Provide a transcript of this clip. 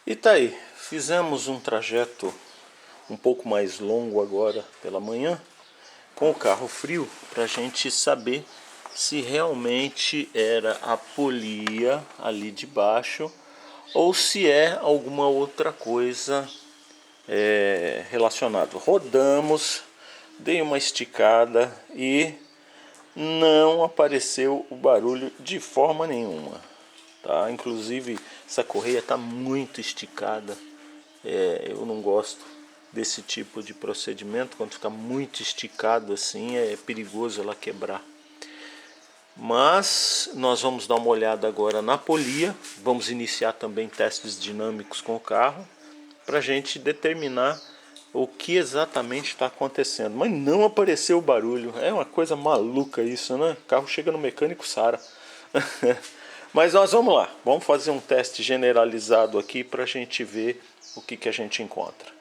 E tá aí, fizemos um trajeto um pouco mais longo agora pela manhã com o carro frio para a gente saber se realmente era a polia ali de baixo ou se é alguma outra coisa relacionada. Rodamos, dei uma esticada e não apareceu o barulho de forma nenhuma. Tá? Inclusive essa correia está muito esticada. Eu não gosto desse tipo de procedimento. Quando fica muito esticado assim é perigoso ela quebrar. Mas nós vamos dar uma olhada agora na polia. Vamos iniciar também testes dinâmicos com o carro para a gente determinar o que exatamente está acontecendo. Mas não apareceu o barulho. É uma coisa maluca isso, né? O carro chega no mecânico, sara. Mas nós vamos lá. Vamos fazer um teste generalizado aqui para a gente ver o que a gente encontra.